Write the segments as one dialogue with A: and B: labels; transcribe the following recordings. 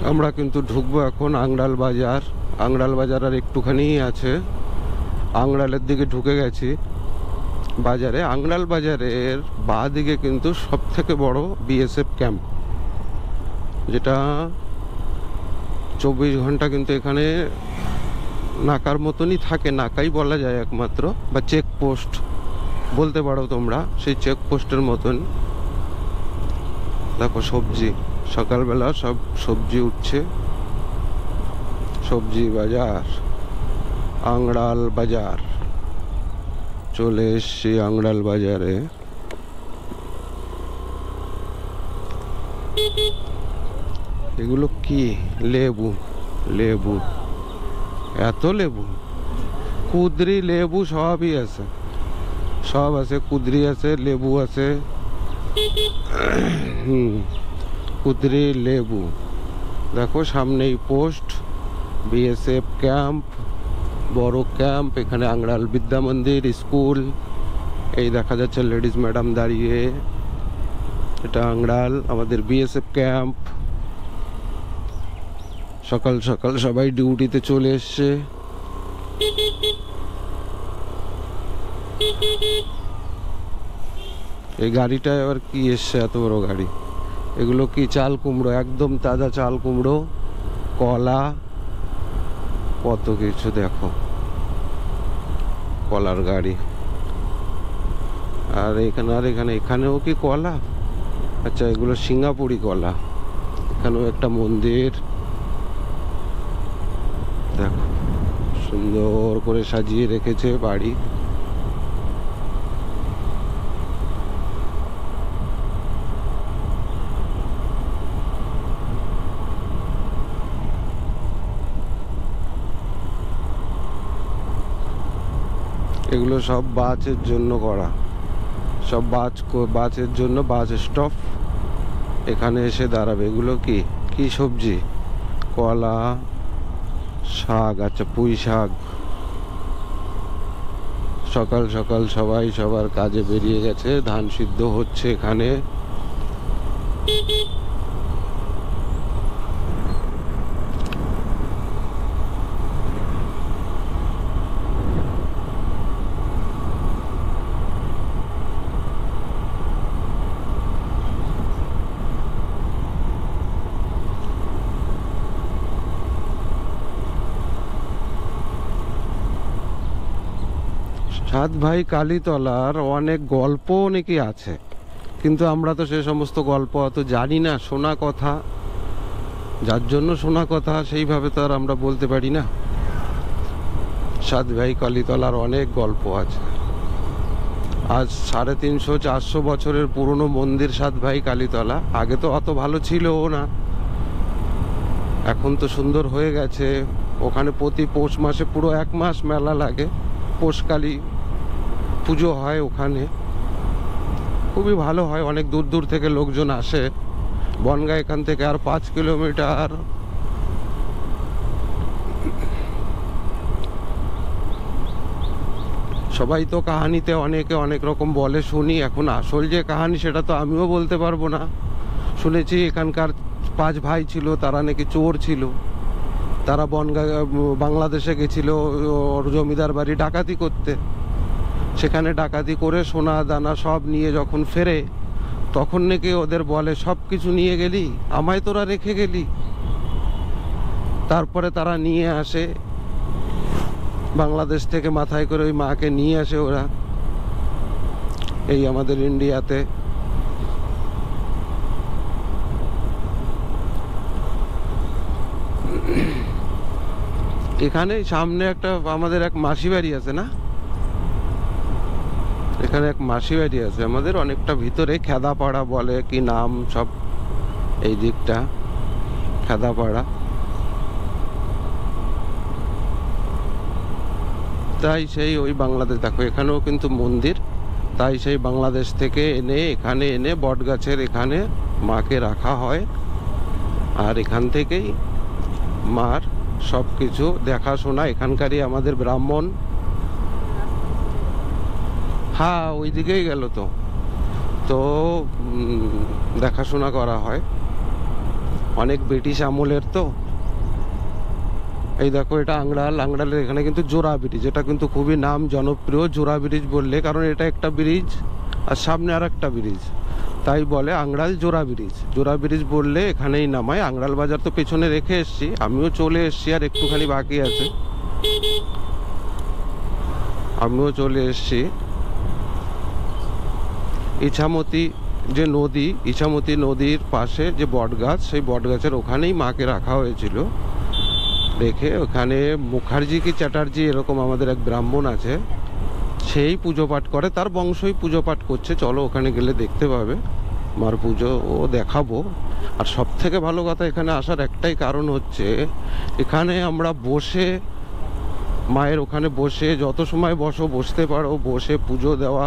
A: আমরা কিন্তু ঢুকবো এখন আংড়াল বাজার। আংড়াল বাজার আর একটুখানি আছে, আংড়ালের দিকে ঢুকে গেছি বাজারে। আংড়াল বাজারের বাঁ দিকে কিন্তু সব থেকে বড় বিএসএফ ক্যাম্প, যেটা 24 ঘন্টা কিন্তু এখানে নাকার মতনই থাকে, নাকাই বলা যায় একমাত্র, বা চেকপোস্ট বলতে পারো তোমরা, সেই চেকপোস্টের মতন। দেখো সবজি, সকালবেলা সব সবজি উঠছে। সবজি বাজার, আংড়াল বাজার। চলে এসছি আংড়াল বাজারে। এগুলো কি? লেবু, লেবু, এত লেবু, কুদরি লেবু সবই আছে, সব আছে, কুদরি আছে, লেবু আছে। কুদরি লেবু। দেখো সামনেই পোস্ট, বিএসএফ ক্যাম্প, বড় ক্যাম্প। এখানে আংড়াল বিদ্যা মন্দির স্কুল, এই দেখা যাচ্ছে লেডিস ম্যাডাম দাঁড়িয়ে। এটা আংড়াল আমাদের বিএসএফ ক্যাম্প। সকাল সকাল সবাই ডিউটিতে চলে এসছে। এই গাড়িটা এবার কি এসছে, এত বড় গাড়ি? এগুলো কি? চাল কুমড়ো, একদম তাজা চাল কুমড়ো, কলা, কত কিছু। দেখো কলার গাড়ি। আর এখানেও কি কলা? আচ্ছা, এগুলো সিঙ্গাপুরি কলা। এখানেও একটা মন্দির, দেখো সুন্দর করে সাজিয়ে রেখেছে বাড়ি। এগুলো সব বাসের জন্য করা, সব বাসের জন্য, বাস স্টপ। এখানে এসে দাঁড়াবে। এগুলো কি কি সবজি? কলা, শাক। আচ্ছা, পুঁই শাক। সকাল সকাল সবাই সবার কাজে বেরিয়ে গেছে, ধান সিদ্ধ হচ্ছে এখানে। সাত ভাই কালীতলার অনেক গল্প নাকি আছে, কিন্তু আমরা তো সে সমস্ত গল্প অত জানি না, শোনা কথা, যার জন্য শোনা কথা সেইভাবে তো আর আমরা বলতে পারি না। সাত ভাই কালীতলার অনেক গল্প আছে। আজ 350-400 বছরের পুরনো মন্দির সাত ভাই কালীতলা। আগে তো অত ভালো ছিল না, এখন তো সুন্দর হয়ে গেছে। ওখানে প্রতি পৌষ মাসে পুরো 1 মাস মেলা লাগে, পৌষকালী পুজো হয় ওখানে, খুবই ভালো হয়। অনেক দূর দূর থেকে লোকজন আসে। বনগাঁ এখান থেকে আর 5 কিলোমিটার। সবাই তো কাহানিতে অনেকে অনেক রকম বলে, শুনি। এখন আসল যে কাহানি সেটা তো আমিও বলতে পারবো না। শুনেছি এখানকার 5 ভাই ছিল, তারা নাকি চোর ছিল। তারা বনগাঁ বাংলাদেশে গেছিল ওর জমিদার বাড়ি ডাকাতি করতে। সেখানে ডাকাতি করে সোনা দানা সব নিয়ে যখন ফেরে, তখন নাকি ওদের বলে, সব কিছু নিয়ে গেলি, আমায় তোরা রেখে গেলি। তারপরে তারা নিয়ে আসে বাংলাদেশ থেকে, মাথায় করে ওই মাকে নিয়ে আসে ওরা এই আমাদের ইন্ডিয়াতে। এখানে সামনে একটা আমাদের এক মাসি বাড়ি আছে না, এখানে এক মাসি বাড়ি আছে আমাদের, অনেকটা ভিতরে, খেদাপাড়া বলে কি নাম সব, এই দিকটা খেদাপাড়া। তাই সেই ওই বাংলাদেশ, দেখো এখানেও কিন্তু মন্দির। তাই সেই বাংলাদেশ থেকে এনে এখানে এনে বটগাছের এখানে মাকে রাখা হয়। আর এখান থেকেই মার সব কিছু দেখাশোনা, এখানকারই আমাদের ব্রাহ্মণ। হ্যাঁ, ওই দিকেই গেল তো দেখাশোনা করা হয়। অনেক ব্রিটিশ আমলের তো। এই দেখো এটা আংড়াল, আংড়ালের এখানে কিন্তু জোড়া ব্রিজ, এটা কিন্তু খুবই নাম জনপ্রিয় জোড়া ব্রিজ বললে, কারণ এটা একটা ব্রিজ আর সামনে আর একটা ব্রিজ, তাই বলে আংড়াল জোড়া ব্রিজ। জোড়া ব্রিজ বললে এখানেই নামায়। আংড়াল বাজার তো পেছনে রেখে এসছি, আমিও চলে এসছি, আর একটুখানি বাকি আছে, আমিও চলে এসছি। ইছামতি যে নদী, ইছামতি নদীর পাশে যে বটগাছ, সেই বটগাছের ওখানেই মাকে রাখা হয়েছিল রেখে। ওখানে মুখার্জি কি চ্যাটার্জি এরকম আমাদের এক ব্রাহ্মণ আছে, সেই পুজো পাঠ করে, তার বংশই পুজো পাঠ করছে। চলো ওখানে গেলে দেখতে পাবে মার পুজো, ও দেখাবো। আর সব থেকে ভালো কথা এখানে আসার একটাই কারণ হচ্ছে, এখানে আমরা বসে মায়ের ওখানে বসে যত সময় বসতে পারো, বসে পুজো দেওয়া,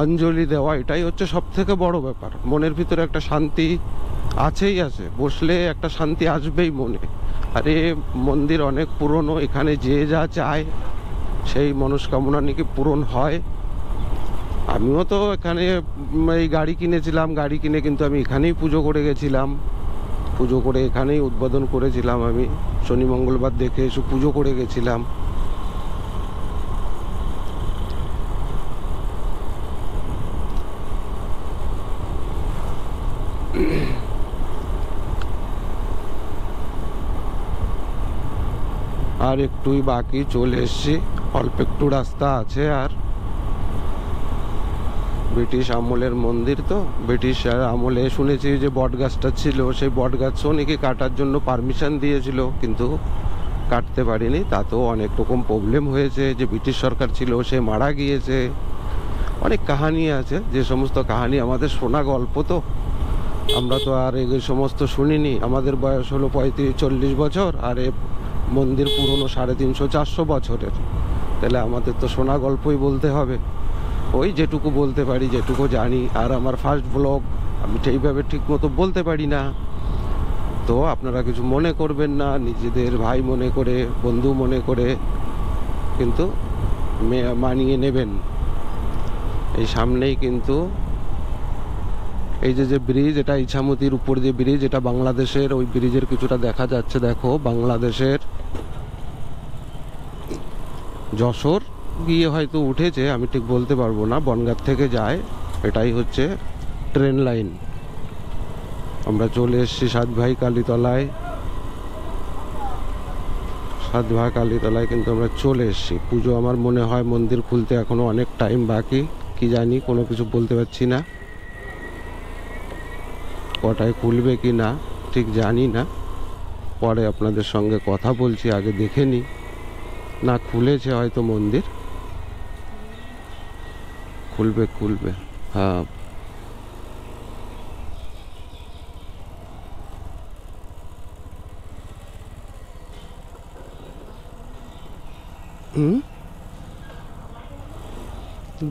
A: অঞ্জলি দেওয়া, এটাই হচ্ছে সব থেকে বড় ব্যাপার। মনের ভিতরে একটা শান্তি আছেই আছে, বসলে একটা শান্তি আসবেই মনে। আর এ মন্দির অনেক পুরনো, এখানে যে যা চায় সেই মনস্কামনা নাকি পূরণ হয়। আমিও তো এখানে এই গাড়ি কিনেছিলাম, গাড়ি কিনে কিন্তু আমি এখানেই পুজো করে গেছিলাম, পুজো করে এখানেই উদ্বোধন করেছিলাম। আমি শনি মঙ্গলবার দেখে এসে পুজো করে গেছিলাম। আর একটুই বাকি, চলে এসছি, অল্প একটু রাস্তা আছে। আর ব্রিটিশ আমলের মন্দির তো, ব্রিটিশ আমলে শুনেছি যে বট গাছটা ছিল, সেই বট গাছও নাকি কাটার জন্য পারমিশন দিয়েছিল, কিন্তু কাটতে পারিনি। তাতেও অনেক রকম প্রবলেম হয়েছে, যে ব্রিটিশ সরকার ছিল সে মারা গিয়েছে, অনেক কাহানি আছে, যে সমস্ত কাহানি আমাদের শোনা গল্প, তো আমরা তো আর এই সমস্ত শুনিনি। আমাদের বয়স হলো 35-40 বছর, আর এ মন্দির পুরনো 350-400 বছরের, তাহলে আমাদের তো শোনা গল্পই বলতে হবে। ওই যেটুকু বলতে পারি, যেটুকু জানি। আর আমার ফার্স্ট ব্লগ, আমি সেইভাবে ঠিক মতো বলতে পারি না, তো আপনারা কিছু মনে করবেন না, নিজেদের ভাই মনে করে, বন্ধু মনে করে কিন্তু মানিয়ে নেবেন। এই সামনেই কিন্তু এই যে ব্রিজ, এটা ইছামতির উপর যে ব্রিজ, এটা বাংলাদেশের, ওই ব্রিজের কিছুটা দেখা যাচ্ছে, দেখো বাংলাদেশের যশোর গিয়ে হয়তো উঠেছে, আমি ঠিক বলতে পারবো না, বনগাঁ থেকে যায়। এটাই হচ্ছে ট্রেন লাইন। আমরা চলে এসেছি সাতভাই কালীতলায়, সাতভাই কালীতলায় কিন্তু আমরা চলে এসেছি। পুজো আমার মনে হয় মন্দির খুলতে এখনো অনেক টাইম বাকি, কি জানি, কোনো কিছু বলতে পারছি না, কটায় খুলবে কি না ঠিক জানি না। পরে আপনাদের সঙ্গে কথা বলছি, আগে দেখে নিই। না খুলেছে হয়তো মন্দির, খুলবে হ্যাঁ।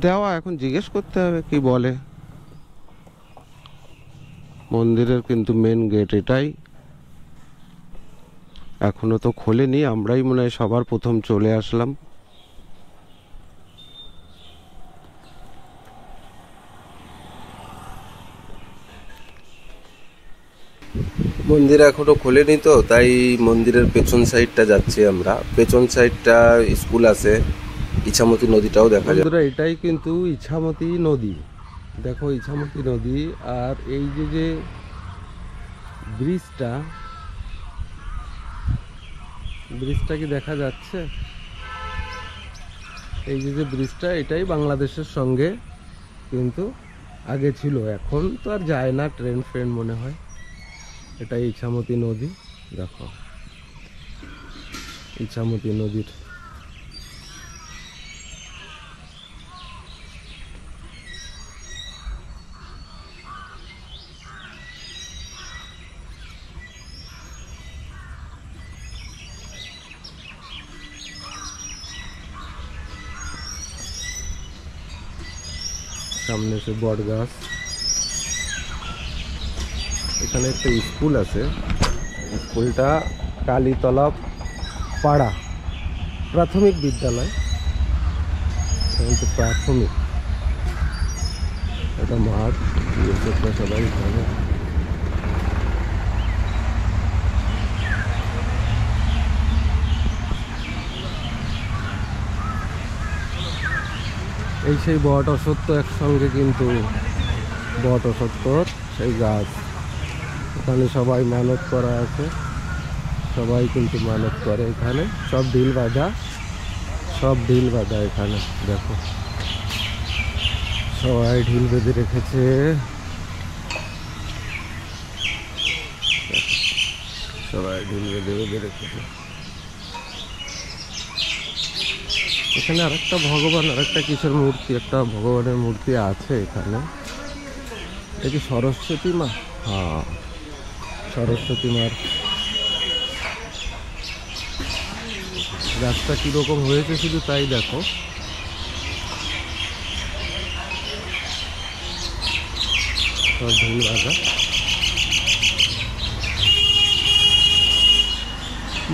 A: দেওয়া এখন জিজ্ঞেস করতে হবে কি বলে। মন্দিরের কিন্তু মেন গেট এটাই, এখনো তো খোলেনি, আমরাই মনে হয় সবার প্রথম চলে আসলাম। মন্দির এখনো খোলেনি তো, তাই মন্দিরের পেছন সাইডটা যাচ্ছি আমরা। পেছন সাইডটা স্কুল আছে, ইছামতি নদীটাও দেখা যায়। এটাই কিন্তু ইছামতি নদী, দেখো ইছামতি নদী। আর এই যে ব্রিজটা কি দেখা যাচ্ছে? এই যে ব্রিজটা, এটাই বাংলাদেশের সঙ্গে কিন্তু আগে ছিল, এখন তো আর যায় না ট্রেন মনে হয়। এটাই ইছামতি নদী, দেখো ইছামতি নদীর সামনে সে বট গাছ। এখানে একটা স্কুল আছে, স্কুলটা কালীতলা পাড়া প্রাথমিক বিদ্যালয়, প্রাথমিক। এটা মাঠ, সবাই জানে। এই সেই বট অসত্য একসঙ্গে, কিন্তু বট অসত্যর সেই গাছ, এখানে সবাই মানত করা আছে, সবাই কিন্তু মানত করে এখানে, সব ঢিল বাঁধা, সব ঢিল বাঁধা এখানে দেখো, সবাই ঢিল বেঁধে রেখেছে, সবাই ঢিল বেঁধে বেঁধে রেখেছে। এখানে আরেকটা ভগবান, আরেকটা কিসের মূর্তি, একটা ভগবানের মূর্তি আছে এখানে, এটা কি সরস্বতী মা? হ্যাঁ, সরস্বতী মার। গাছটা কিরকম হয়েছে শুধু তাই দেখো, ঢিল বাঁধা।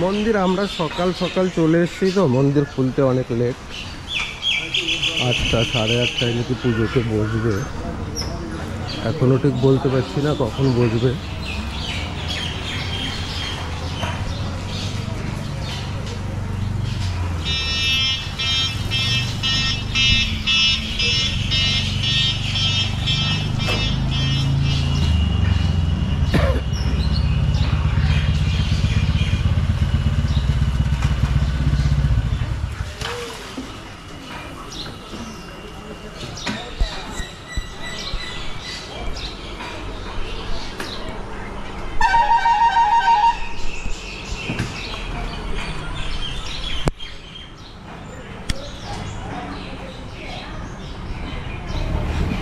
A: মন্দির আমরা সকাল সকাল চলে এসেছি তো, মন্দির খুলতে অনেক লেট, 8টা 8:30টায় নাকি পুজোতে বসবে, এখনো ঠিক বলতে পারছি না কখন বসবে।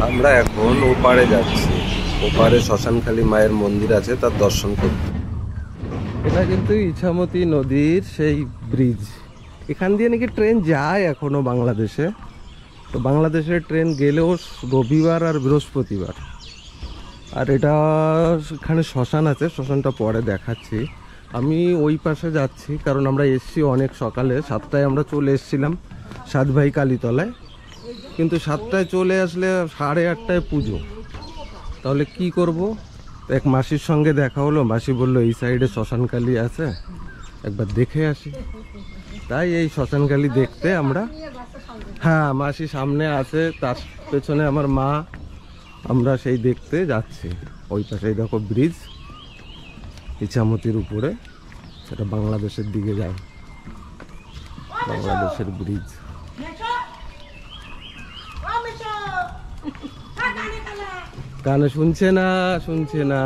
A: আমরা এখন ওপারে যাচ্ছি, ওপারে শ্মশানখালী মায়ের মন্দির আছে, তার দর্শন করতে। এটা কিন্তু ইছামতি নদীর সেই ব্রিজ, এখান দিয়ে নাকি ট্রেন যায় এখনো বাংলাদেশে, তো বাংলাদেশের ট্রেন গেলেও রবিবার আর বৃহস্পতিবার। আর এটা এখানে শ্মশান আছে, শ্মশানটা পরে দেখাচ্ছি। আমি ওই পাশে যাচ্ছি কারণ আমরা এসছি অনেক সকালে, 7টায় আমরা চলে এসছিলাম সাতভাই কালীতলায়, কিন্তু 7টায় চলে আসলে 8:30টায় পুজো, তাহলে কি করব? এক মাসির সঙ্গে দেখা হলো, মাসি বললো এই সাইডে শ্মশানকালী আছে, একবার দেখে আসি। তাই এই শ্মশানকালী দেখতে আমরা, হ্যাঁ মাসি সামনে আছে, তার পেছনে আমার মা, আমরা সেই দেখতে যাচ্ছি। ওই পাশে দেখো ব্রিজ ইছামতির উপরে, সেটা বাংলাদেশের দিকে যায়, বাংলাদেশের ব্রিজ। কানে শুনছে না, শুনছে না,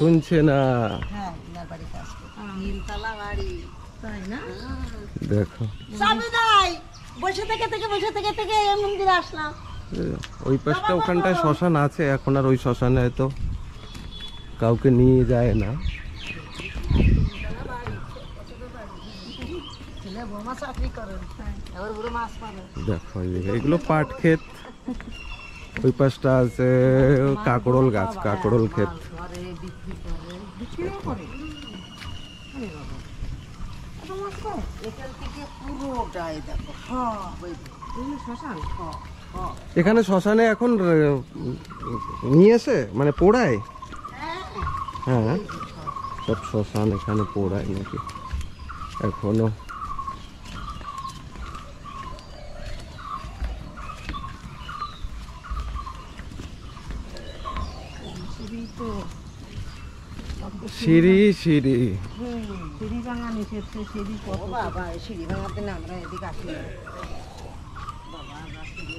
A: শুনছে না, দেখো
B: বসে থেকে মন্দিরে আসলাম।
A: ওই পাশটা ওখানটায় শ্মশান আছে, এখন আর ওই শ্মশানে হয়তো কাউকে নিয়ে যায় না। দেখো এগুলো পাট ক্ষেত, ওই পাশটা আছে কাকরোল গাছ, কাকরোল ক্ষেত। এখানে শ্মশানে এখন নিয়েছে মানে পোড়ায়, হ্যাঁ সব শ্মশান এখানে পোড়ায় নাকি এখনো। সিঁড়ি সিঁড়ি
B: সিঁড়ি ভাঙা নিষেধ, সিঁড়ি কত বাবা, সিঁড়ি ভাঙাতে না আমরা এদিকে আসি না বাবা, আমরা সিঁড়ি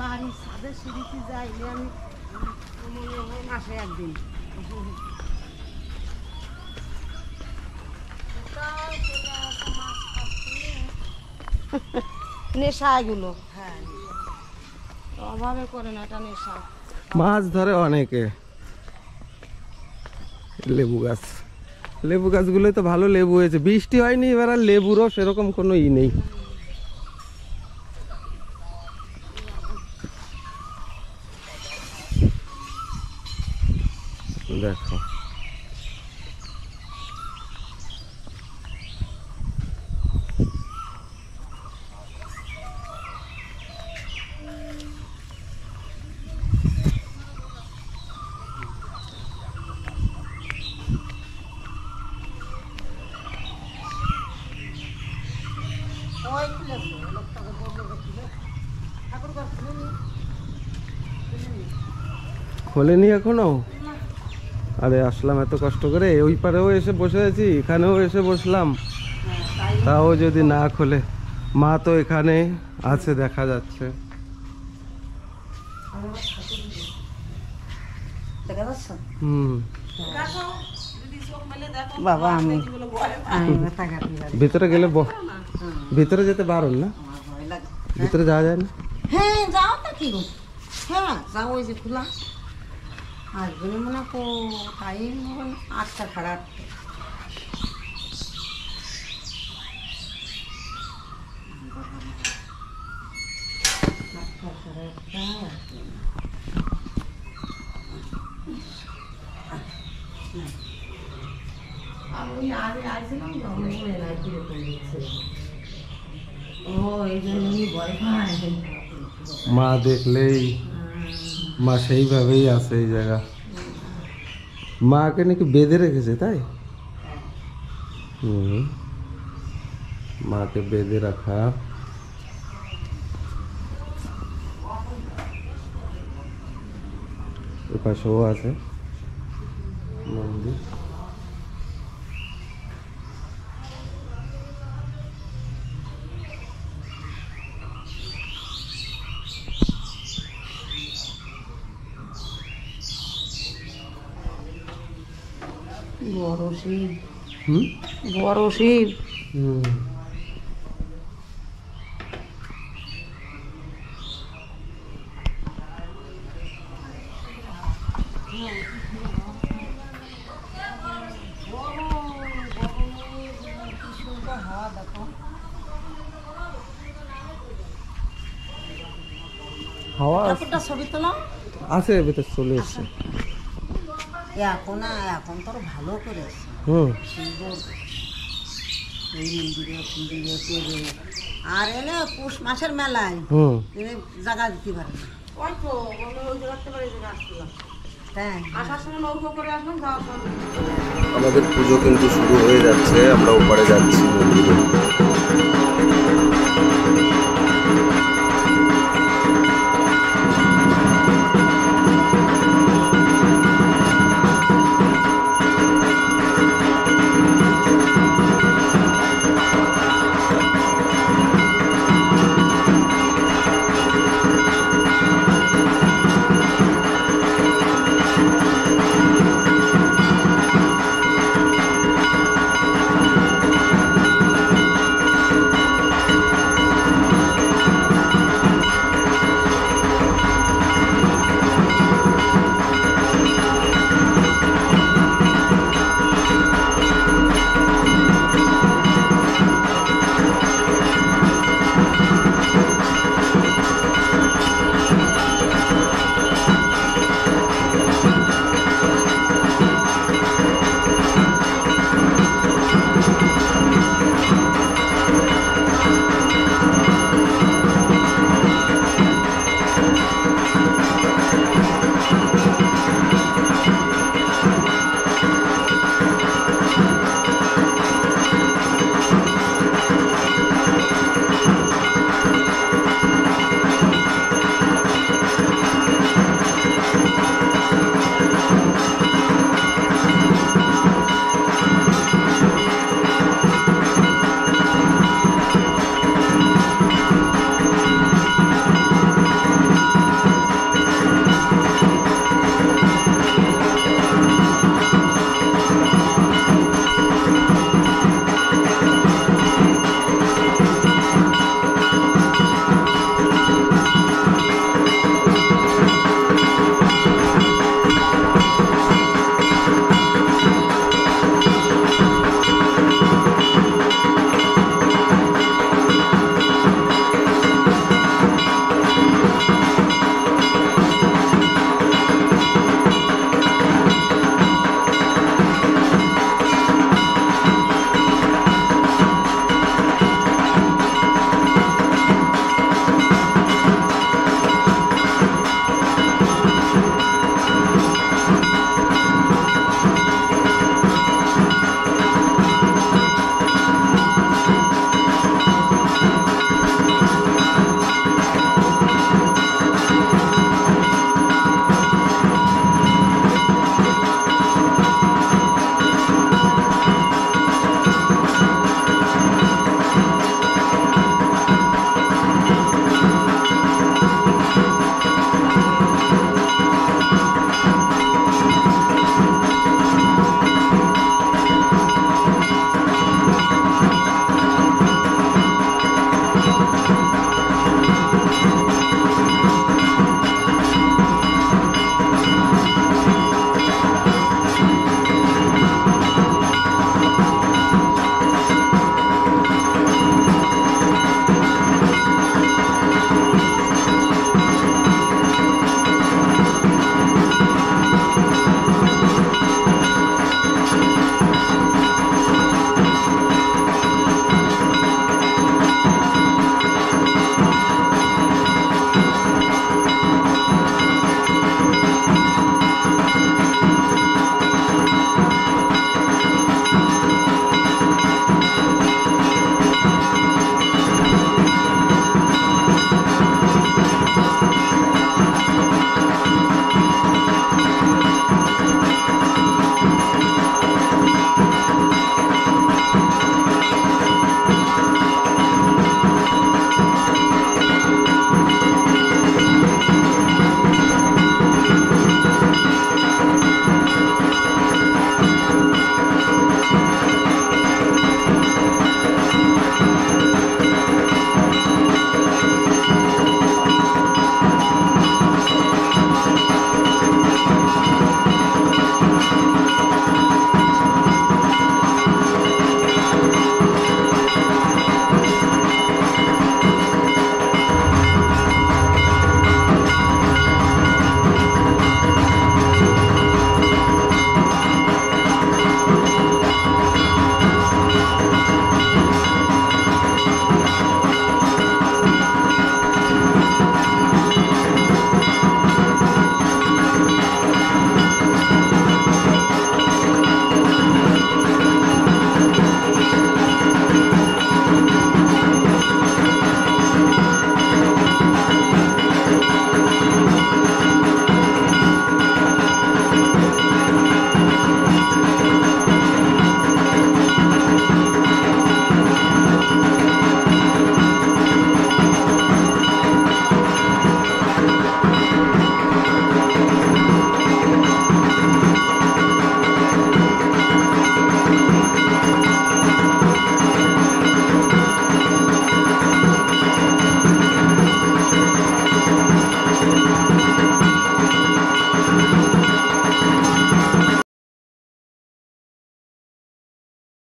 B: বাড়ির ছাদে সিঁড়িতে যাইলে আমি মনে হয় মাসে একদিন। নেশা এগুলো, হ্যাঁ অভাবে করে না, এটা নেশা।
A: মাছ ধরে অনেকে, লেবু গাছ, লেবু গাছগুলো তো ভালো লেবু হয়েছে, বৃষ্টি হয়নি এবার, আর লেবুরও সেরকম কোনো ই নেই। দেখো খোলেনি এখনো? আরে আসলাম এত কষ্ট করে, ওই পারেও এসে বসে আছি, এখানেও এসে বসলাম, তাও যদি না খোলে। মা তো এখানে আছে দেখা যাচ্ছে।
B: দেখা যাচ্ছে?
A: হুম।
B: বাবা আমি ব্যথা কাটি যাবে।
A: ভিতরে গেলে ভিতরে যেতে বারণ না?
B: আমার ভয় লাগে।
A: ভিতরে যাওয়া যায় না?
B: হ্যাঁ যাও না কি গো? হ্যাঁ যাও, ওই যে খোলা আসবে মনে কো টাইম হবে না, 8টা সাড়ে 8টা। আমি আসছিলাম তখন মনে নাই কিরকম দিচ্ছে। ও এই জন্যই ভয় পায়।
A: মা দেখলেই, মা সেইভাবেই আছে এই জায়গা। মাকে নাকি বেঁধে রেখেছে, তাই? হুম, মাকে বেঁধে রাখা। এ পাশেও আছে মন্দির।
B: বড় শিব,
A: হুম
B: বড় শিব।
A: হুম। হাওয়া
B: ঠাকুরটা ছবি তোলা
A: আছে, ভেতর চলে এসছে।
B: এখন এখন তোর ভালো করেছে,
A: হুম।
B: সুন্দর এই মন্দিরে মন্দিরে পেরে। আর এলে পৌষ মাসের মেলায়
A: হুম।
B: এনে জায়গা দিতে পারে না। ওই তো ওই জায়গাতে পারে জায়গা আসছিলাম, হ্যাঁ আসার সময় নৌকো করে আসলাম, যাওয়ার সময়।
A: আমাদের পুজো কিন্তু শুরু হয়ে যাচ্ছে, আমরা ওপারে যাচ্ছি মন্দিরে।